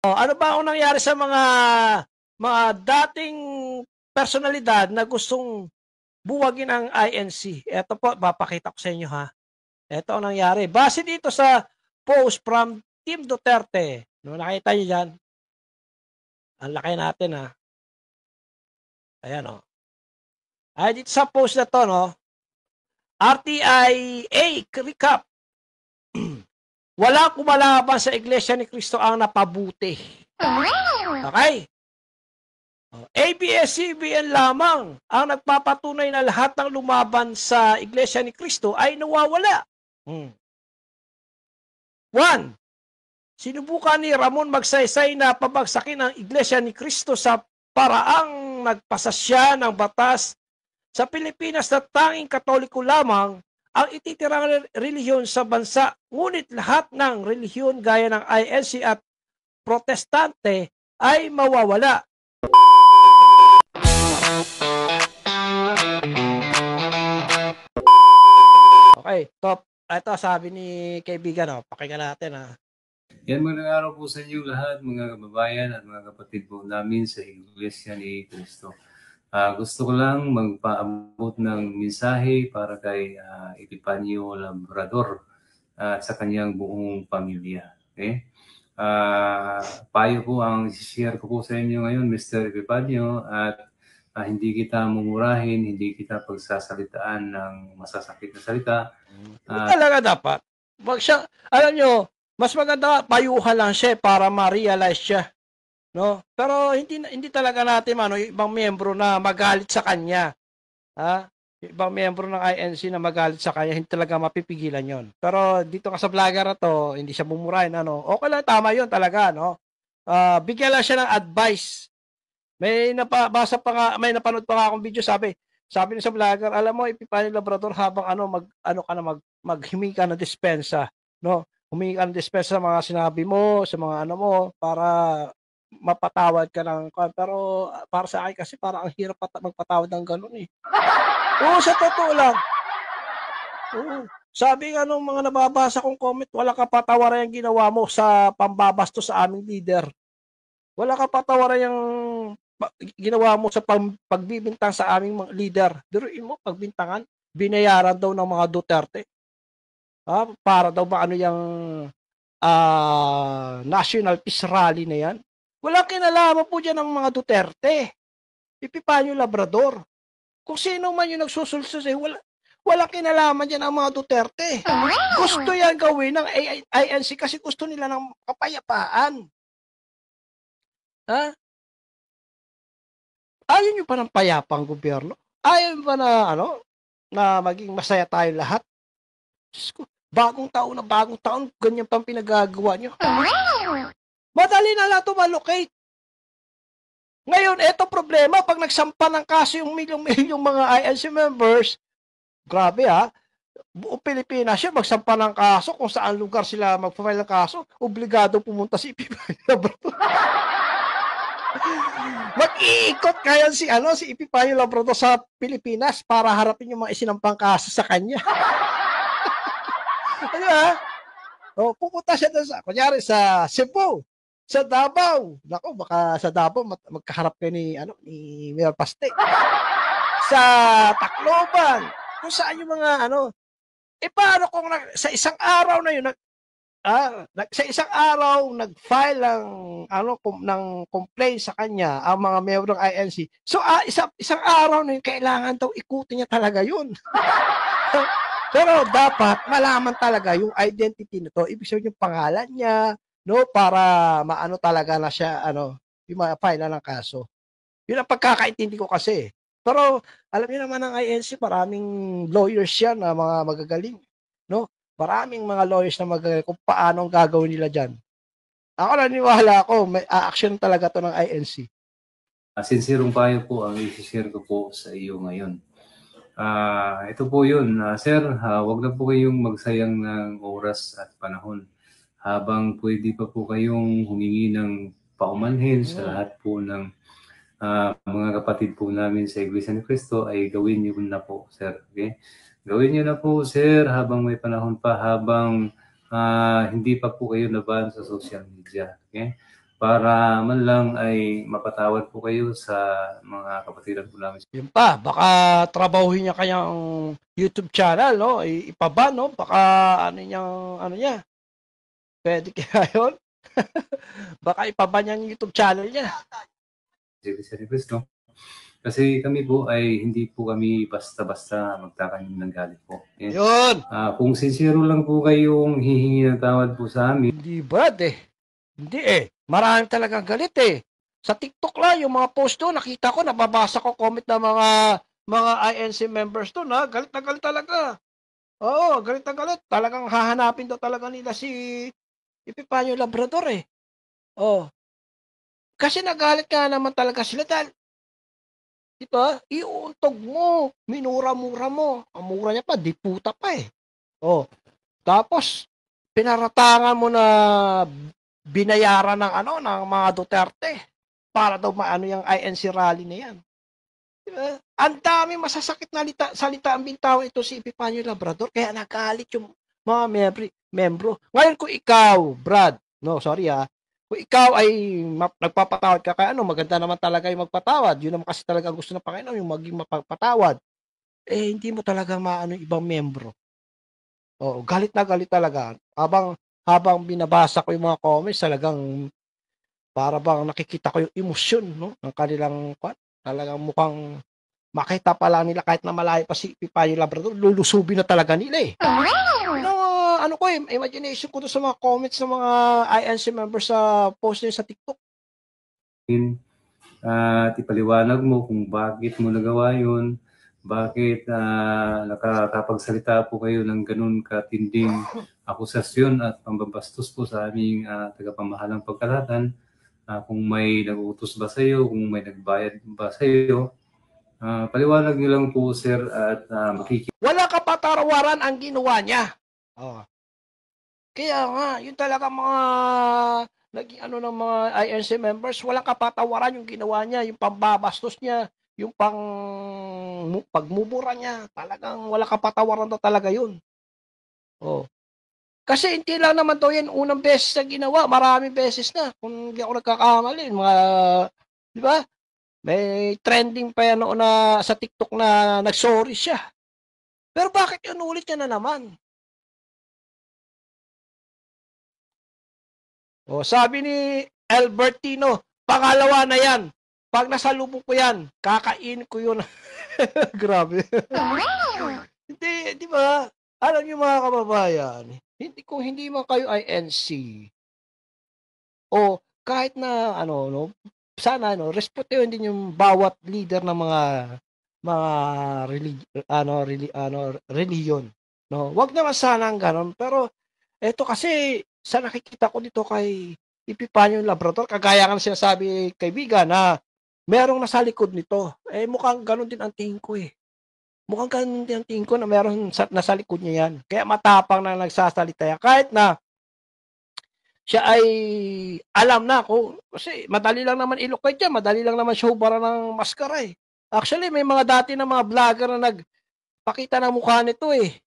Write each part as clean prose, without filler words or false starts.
Oh, ano ba ang nangyari sa mga dating personalidad na gustong buwagin ang INC? Ito po, papakita ko sa inyo ha. Ito ang nangyari. Base dito sa post from Team Duterte. No, nakita niyo dyan? Ang laki natin ha. Ayan o. Ay, dito sa post na to, no? RTIA recap. Wala kumalaban sa Iglesia ni Cristo ang napabuti. Okay? ABS-CBN lamang ang nagpapatunay na lahat ng lumaban sa Iglesia ni Cristo ay nawawala. 1. Sinubukan ni Ramon Magsaysay na pabagsakin ang Iglesia ni Cristo sa paraang nagpasasya ng batas sa Pilipinas na tanging Katoliko lamang ang ititirang relihiyon sa bansa. Ngunit lahat ng relihiyon gaya ng INC at Protestante ay mawawala. Okay, top. Ito sabi ni kaibigan, pakinggan natin ha. Yan, magandang araw po sa inyo lahat, mga kababayan at mga kapatid po namin sa Iglesia ni Cristo. Gusto ko lang magpaabot ng mensahe para kay Epifanio Labrador at sa kanyang buong pamilya. Okay? Payo po ang share ko po sa inyo ngayon, Mr. Epifanio, at hindi kita mumurahin, hindi kita pagsasalitaan ng masasakit na salita. Talaga dapat. Wag siya, alam nyo, mas maganda payuhan lang siya para ma-realize siya. No? Pero hindi talaga natin yung ibang miyembro na magalit sa kanya. Ha? Ibang miyembro ng INC na magalit sa kanya, hindi talaga mapipigilan yon. Pero dito ka sa vlogger na to, hindi siya bumurahin. Okay lang, tama yon talaga. No? Bigyan lang siya ng advice. May napabasa pa nga, may napanood pa nga akong video, sabi niya sa vlogger, alam mo, Epifanio Labrador, habang maghimingi ka ng dispensa, no? Humingi ka ng dispensa sa mga sinabi mo, sa mga mo, para mapatawad ka ng, pero para sa akin kasi parang ang hirap magpatawad ng ganun eh. Oo, sa totoo lang. Oo. Sabi nga nung mga nababasa kong comment, wala ka patawaran yung ginawa mo sa pambabasto sa aming leader. Wala ka patawaran yung ginawa mo sa pagbibintang sa aming mga leader. Diruin mo, pagbintangan, binayaran daw ng mga Duterte. Para daw ba ano yung National Peace Rally na yan? Walang kinalaman po dyan ng mga Duterte. Epifanio Labrador. Kung sino man yung nagsusulsos wala kinalaman dyan ang mga Duterte. Gusto yan gawin ng INC kasi gusto nila ng kapayapaan. Ha? Ayaw nyo pa ng payapang gobyerno? Ayaw nyo pa na maging masaya tayo lahat? Diyos ko, bagong taon, ganyan pang pinagagawa nyo. Madali na lang ito malocate. Ngayon, eto problema, pag nagsampa ng kaso yung milyong mga INC members, grabe buong Pilipinas siya magsampa ng kaso kung saan lugar sila magpa-file ng kaso, obligado pumunta si Labrador. Mag-iikot kaya si Epifanio Labrador sa Pilipinas para harapin yung mga isinampang kaso sa kanya. Ano pupunta siya doon kunyari sa Cebu, sa Davao. Nako, baka sa Davao magkaharap kayo ni Mayor Paste. Sa Tacloban, kung saan yung mga paano kung sa isang araw na yun, sa isang araw nag-file ng complaint sa kanya ang mga miyembro ng INC. So isang araw na yun, kailangan daw ikutin niya talaga yun. Pero dapat malaman talaga yung identity nito, ibig sabihin yung pangalan niya, no, para maano talaga na siya yung ma-file na ng kaso. Yun ang pagkakaintindi ko kasi. Pero alam niyo naman ang INC, maraming lawyers yan na mga magagaling, no? Maraming mga lawyers na magagaling kung paano ang gagawin nila dyan. Ako naniniwala ako, may action talaga to ng INC. Sincerong payo po ang i-share ko po sa iyo ngayon. Ito po yun. Sir, wag na po kayong magsayang ng oras at panahon habang pwede pa po kayong humingi ng paumanhin sa lahat po ng mga kapatid po namin sa Iglesia ni Cristo, ay gawin niyo na po, sir. Okay? Gawin niyo na po, sir, habang may panahon pa, habang hindi pa po kayo naban sa social media. Okay? para man lang ay mapatawad po kayo sa mga kapatiran po namin. Yun pa, baka trabahuhin niya kanyang YouTube channel, no? Ipaban, no? Baka ano niya, pwede kaya yun? Baka ipaban niya yung YouTube channel niya. Iglesia ni Cristo. Kasi kami po ay hindi po kami basta-basta magtatanim ng galit po. Yun! Kung sincere lang po kayong hihingi ng tawad po sa amin, Hindi Brad eh. Hindi eh. Marami talagang galit eh. Sa TikTok lang, yung mga post doon, nakita ko, nababasa ko comment ng mga INC members doon, ha? Galit na galit talaga. Oo, galit na galit. Talagang hahanapin daw talaga nila si Epifanio Labrador eh. Oh. Kasi nagalit ka naman talaga sila dahil, di ba? Iuuntog mo, minura-mura mo. Ang mura niya pa, di puta pa eh. Oh. Tapos, pinaratangan mo na binayaran ng mga Duterte para daw maano yung INC rally na yan. Diba? Ang dami masasakit na salita ang bintawang ito si Epifanio Labrador kaya nagalit yung mga membro. Ngayon kung ikaw, Brad, no, sorry kung ikaw ay nagpapatawad ka kaya maganda naman talaga yung magpatawad. Yun naman kasi talaga gusto ng Panginoon, yung maging mapagpatawad. Hindi mo talaga maano yung ibang membro. Galit na galit talaga. Habang binabasa ko yung mga comments, talagang para bang nakikita ko yung emosyon, no, ng kanilang talagang mukhang makita pa lang nila kahit na malayo pa si Epifanio Labrador, lulusubin na talaga nila eh. Ano ko imagination ko doon sa mga comments ng mga INC members sa post niya sa TikTok. At ipaliwanag mo kung bakit mo nagawa yun, bakit nakakapagsalita po kayo ng ganun katinding akusasyon at pambabastos po sa aming tagapamahalang pagkalatan. Kung may nag-utos ba sa iyo, kung may nagbayad ba sa iyo, paliwanag niyo lang po, sir, at wala kapatawaran ang ginawa niya. Kaya nga, yun talaga mga naging ng mga INC members, walang kapatawaran yung ginawa niya, yung pambabastos niya, yung pagmubura niya, talagang wala kapatawaran daw talaga yun. Kasi hindi lang naman daw yan unang beses na ginawa, maraming beses na, kung hindi ako nagkakamali, mga, di ba? May trending pa yan noon na sa TikTok na nag-sorry siya. Pero bakit yun ulit niya na naman? Sabi ni Albertino, pangalawa na yan. Pag nasalubong ko yan, kakain ko yun. Grabe. Hindi, di ba? Alam niyo mga kababayan, kung hindi man kayo INC, o kahit na sana respetuhin din yung bawat leader ng mga religion, no? Wag naman sana ang ganon, pero eto kasi sa nakikita ko dito kay Epifanio Labrador, kagaya ng sinasabi kaibigan na merong nasa likod nito. Mukhang ganon din ang tingin ko eh. Mukhang ganon din ang tingin ko na meron nasa likod niya yan. Kaya matapang na nagsasalita yan. Kahit na siya ay alam na kasi madali lang naman ilocate yan, madali lang naman siya hubara ng maskara eh. Actually, may mga dati na mga vlogger na nagpakita ng mukha nito eh.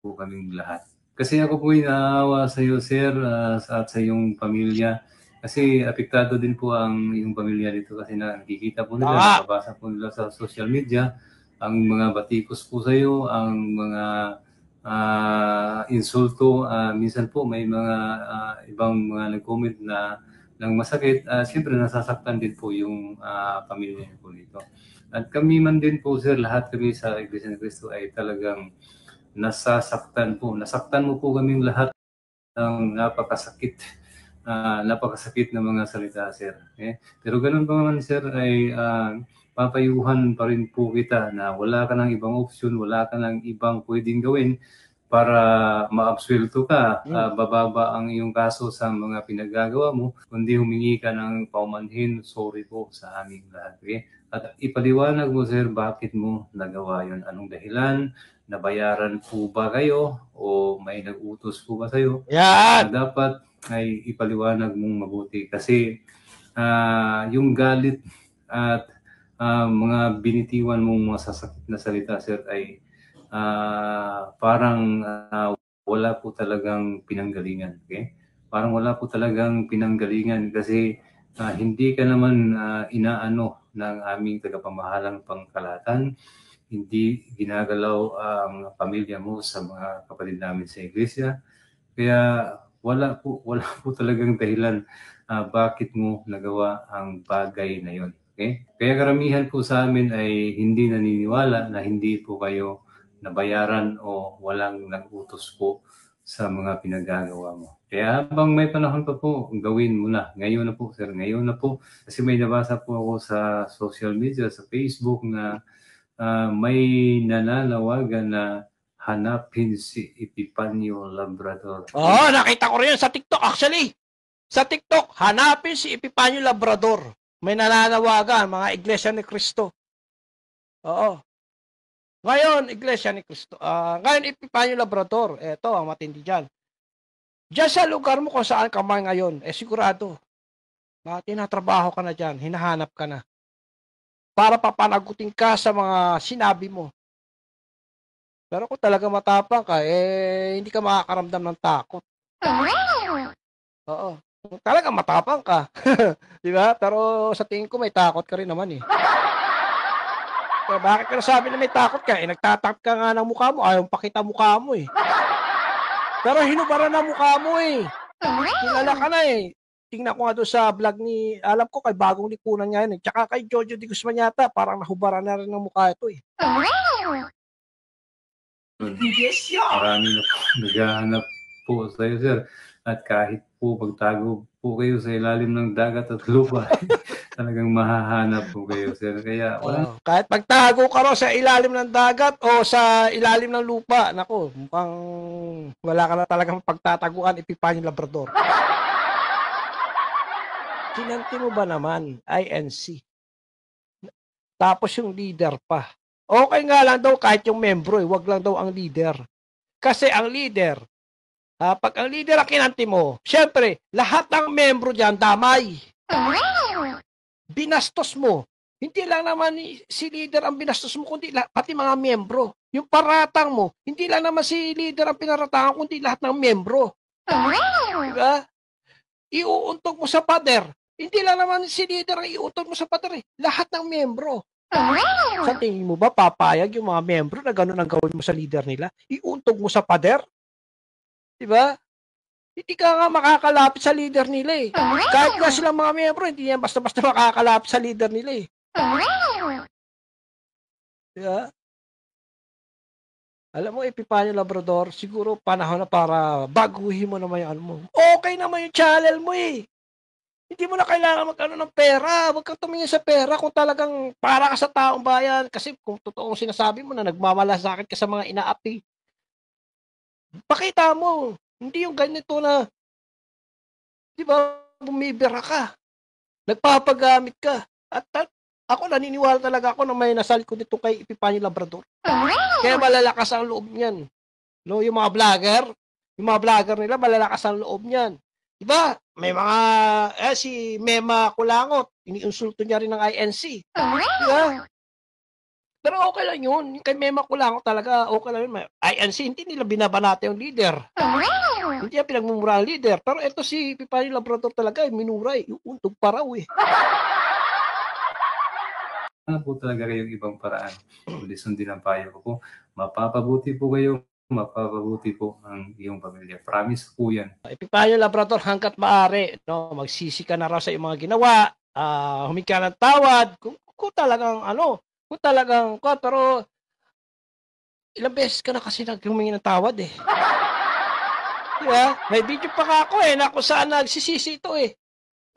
Po kaming lahat. Kasi ako po inaawa sa iyo, sir, at sa iyong pamilya. Kasi apektado din po ang iyong pamilya dito kasi nakikita po nila, nababasa po nila sa social media, ang mga batikos po sa iyo, ang mga insulto. Minsan po may mga ibang mga nag-comment na ng masakit. Siyempre nasasaktan din po yung pamilya niyo po dito. At kami man din po, sir, lahat kami sa Iglesia ni Cristo ay talagang nasasaktan po. Nasaktan mo po kaming lahat ng napakasakit na mga salita, sir. Pero ganun pa naman, sir, ay papayuhan pa rin po kita na wala ka ng ibang option, wala ka ng ibang pwedeng gawin para maabsuelto ka. Bababa ang iyong kaso sa mga pinagagawa mo, kundi humingi ka ng paumanhin, sorry po sa aming lahat. At ipaliwanag mo, sir, bakit mo nagawa yun? Anong dahilan? Nabayaran po ba kayo o may nag-utos po ba sa'yo? Yan! Dapat ay ipaliwanag mong mabuti kasi yung galit at mga binitiwan mong mga sasakit na salita, sir, ay parang wala po talagang pinanggalingan. parang wala po talagang pinanggalingan kasi hindi ka naman inaano ng aming tagapamahalang pangkalahatan, hindi ginagalaw ang pamilya mo sa mga kapatid namin sa iglesia. Kaya wala po talagang dahilan bakit mo nagawa ang bagay na yon. Okay? Kaya karamihan po sa amin ay hindi naniniwala na hindi po kayo nabayaran o walang nag-utos po sa mga pinagagawa mo. Kaya habang may panahon pa po, gawin mo na. Ngayon na po, sir. Ngayon na po. Kasi may nabasa po ako sa social media, sa Facebook na may nananawagan na hanapin si Epifanio Labrador. Oh, nakita ko rin yun sa TikTok actually. Sa TikTok, hanapin si Epifanio Labrador. May nananawagan, mga Iglesia ni Cristo. Oo. Ngayon, Iglesia ni Cristo. Ngayon, Epifanio Labrador. Ito, ang matindi dyan. Diyan sa lugar mo kung saan ka man ngayon, sigurado, tinatrabaho ka na dyan, hinahanap ka na. Para papanagutin ka sa mga sinabi mo. Pero kung talaga matapang ka, hindi ka makakaramdam ng takot. Oo. Kung talaga matapang ka. Di ba? Pero sa tingin ko may takot ka rin naman eh. Kaya bakit ka nasabi na may takot ka? Nagtatakot ka nga ng mukha mo. Ayaw pakita mukha mo eh. Pero hinubaran na mukha mo eh. Kilala ka na eh. Tingnan ko nga doon sa vlog ni, alam ko kay Bagong Lipunan nga yun eh. Tsaka kay Jojo de Guzman yata, parang nahubaran na rin ng mukha ito eh. Marami na po naghahanap po sa'yo, sir. At kahit po pagtago po kayo sa ilalim ng dagat at lupa, talagang mahahanap po kayo, sir. Kaya wala. Kahit pagtago ka ro sa ilalim ng dagat o sa ilalim ng lupa, nako, mukhang wala ka na talagang pagtataguan, Epifanio Labrador. Kinanti mo ba naman, INC? Tapos yung leader pa. Okay nga lang daw kahit yung membro, wag lang daw ang leader. Kasi ang leader, pag ang leader ang kinanti mo, syempre, lahat ng membro dyan damay. Binastos mo. Hindi lang naman si leader ang binastos mo, kundi pati mga membro. Yung paratang mo, hindi lang naman si leader ang pinaratangan, kundi lahat ng membro. Diba? Iuuntog mo sa pader. Hindi lang naman si leader ang iuuntog mo sa pader eh. Lahat ng membro. Sa tingin mo ba papayag yung mga membro na gano'n ang gawin mo sa leader nila? Iuntog mo sa pader? Diba? Hindi ka nga makakalapit sa leader nila eh. Kahit nga silang mga membro, hindi yan basta-basta makakalapit sa leader nila eh. Diba? Alam mo, Epifanio Labrador, siguro panahon na para baguhin mo naman yung ano mo. Okay naman yung channel mo eh. Hindi mo na kailangan mag-ano ng pera. Huwag kang tumingin sa pera kung talagang para ka sa taong bayan. Kasi kung totoong sinasabi mo na nagmamalasakit ka sa mga inaapi, pakita mo. Hindi yung ganito na, di ba, bumibira ka. Nagpapagamit ka. At ako naniniwala talaga ako na may nasal ko dito kay Epifanio Labrador. Kaya malalakas ang loob niyan. No, yung mga vlogger nila, malalakas ang loob niyan. Diba? May mga, si Mema Kulangot, iniinsulto niya rin ng INC. Diba? Pero okay lang yun. Yung kay Mema Kulangot talaga, okay lang yun. INC, hindi nila binabanata yung leader. Hindi niya pinagmumura ang leader. Pero ito si Epifanio Labrador talaga, minura yung untog pa raw eh. Ano po talaga kayong ibang paraan. Kundi sundin ang payo ko po. Mapapabuti po kayo. Mapapabuti po ang iyong pamilya. Promise po yan. Epifanio Labrador, hanggat maaari, no, magsisi ka na raw sa iyong mga ginawa, humingi ka ng tawad, kung talagang, pero ilang beses ka na kasi humingi ng tawad eh. Diba? May video pa nga ako eh, na kung saan nagsisisi ito eh.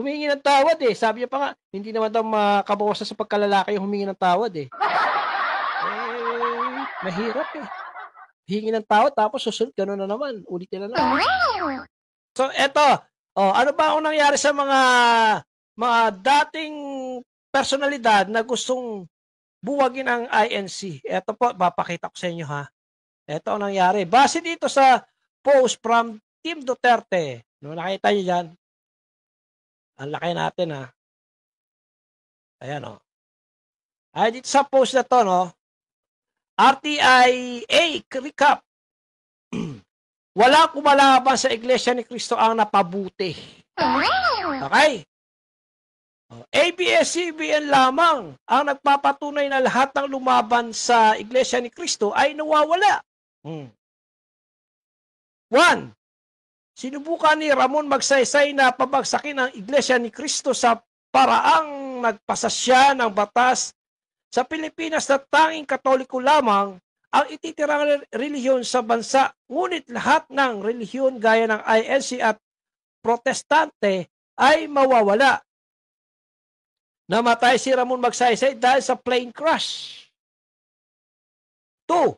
Humingi ng tawad eh. Sabi niya pa nga, hindi naman daw makabawasan sa pagkalalaki yung humingi ng tawad eh. Mahirap eh. Hingi ng tawad, tapos susunod, gano'n na naman. Ulitin na naman. So, eto. Ano ba ang nangyari sa mga dating personalidad na gustong buwagin ang INC? Eto po, papakita ko sa inyo ha. Eto ang nangyari. Base dito sa post from Team Duterte. No, nakita niyo dyan? Ang laki natin ha. Ayan o. Ay, dito sa post na to, no? RTIA recap. Wala kumalaban sa Iglesia ni Cristo ang napabuti. Okay? ABS-CBN lamang ang nagpapatunay na lahat ng lumaban sa Iglesia ni Cristo ay nawawala. One, sinubukan ni Ramon Magsaysay na pabagsakin ang Iglesia ni Cristo sa paraang nagpasasya ng batas sa Pilipinas na tanging Katoliko lamang ang ititirang relihiyon sa bansa, ngunit lahat ng relihiyon gaya ng INC at Protestante ay mawawala. Namatay si Ramon Magsaysay dahil sa plane crash. 2.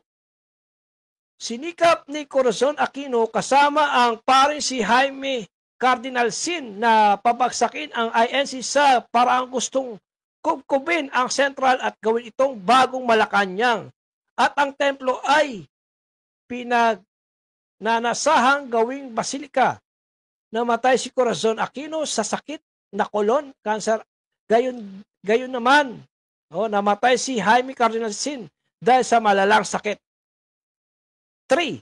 Sinikap ni Corazon Aquino kasama ang parin si Jaime Cardinal Sin na pabagsakin ang INC sa paraang gustong kubkubin ang sentral at gawin itong bagong Malacanang. At ang templo ay pinagnanasahang gawing basilika. Namatay si Corazon Aquino sa sakit na kolon, cancer. Gayon naman, namatay si Jaime Cardinal Sin dahil sa malalang sakit. 3.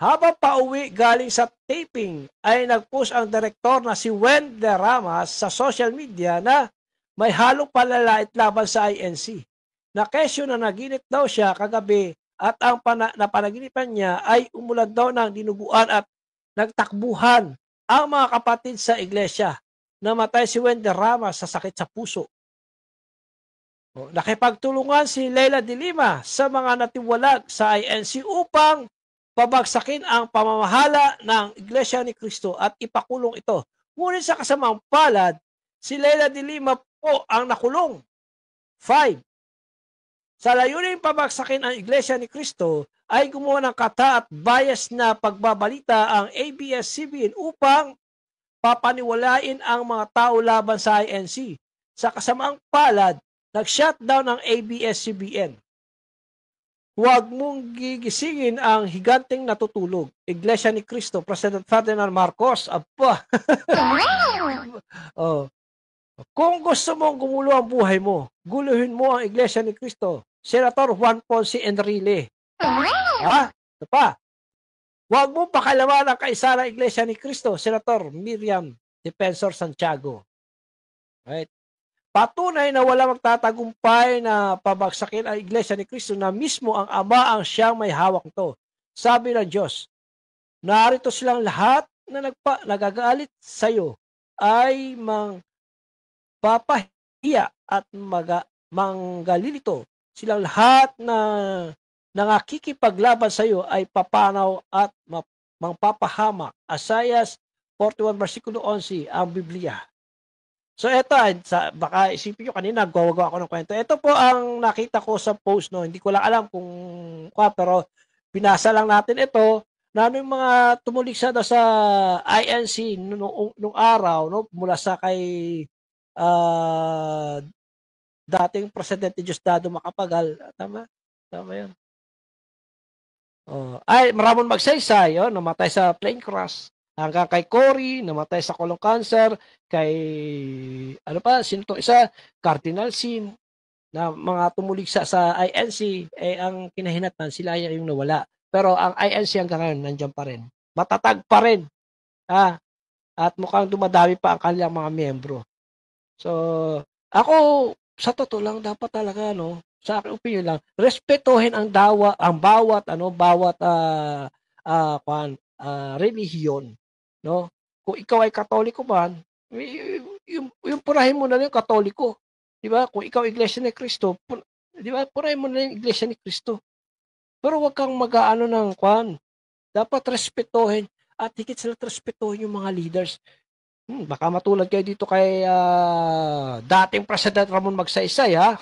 Habang pauwi galing sa taping, ay nag-post ang direktor na si Wen de Ramas sa social media na may halong palalait laban sa INC. Na kesyo na naginip daw siya kagabi at ang napanaginipan niya ay umulan daw ng dinuguan at nagtakbuhan ang mga kapatid sa iglesia. Namatay si Wen de Ramas sa sakit sa puso. Nakipagtulungan si Leila de Lima sa mga natiwalag sa INC upang pabagsakin ang pamamahala ng Iglesia ni Cristo at ipakulong ito. Ngunit sa kasamang palad, si Leila de Lima po ang nakulong. 5. Sa layuning pabagsakin ang Iglesia ni Cristo, ay gumawa ng kata at bias na pagbabalita ang ABS-CBN upang papaniwalain ang mga tao laban sa INC. Sa kasamaang palad, nag-shutdown ang ABS-CBN. Huwag mong gigisingin ang higanteng natutulog. Iglesia ni Cristo, President Ferdinand Marcos. Apa. Kung gusto mong gumulo ang buhay mo, guluhin mo ang Iglesia ni Cristo. Senator Juan Ponce Enrile. Ito pa. Huwag mo pakalaman ang kaisa ng Iglesia ni Cristo. Senator Miriam Defensor Santiago. Right? Patunay na wala magtatagumpay na pabagsakin ang Iglesia ni Cristo na mismo ang Ama ang siyang may hawak nito. Sabi ng Diyos, narito silang lahat na nagagalit sa iyo ay papahiya at manggalilito. Silang lahat na nakikipaglaban sa iyo ay papanaw at mangpapahamak. Asayas 41 versikulo 11 ang Biblia. So eto, baka isipin nyo kanina, gawa ako ng kwento. Ito po ang nakita ko sa post, no. Hindi ko lang alam kung pero binasa lang natin ito, na ano yung mga tumuliksa daw sa INC nung araw, no, mula sa kay dating Presidente Diosdado Macapagal. Tama yun. Ay, Ramon Magsaysay, namatay sa plane crash. Hanggang kay Cory, namatay sa colon cancer, kay, sino to isa? Cardinal Sin, na mga tumuligsa sa INC, ang kinahinatnan, sila yung nawala. Pero ang INC hanggang ngayon, nandiyan pa rin. Matatag pa rin. At mukhang dumadami pa ang kanilang mga miyembro. So, ako, sa totoo lang, dapat talaga, sa aking opinion lang, respetuhin ang bawat relihiyon. No? Kung ikaw ay Katoliko man, yung purahin mo na yung Katoliko. Di ba? Kung ikaw Iglesia ni Cristo, di ba? Purahin mo na yung Iglesia ni Cristo. Pero wag kang mag-aano ng dapat respetuhin at higit sila respetuhin yung mga leaders. Baka matulad kayo dito kay dating President Ramon Magsaysay, ha?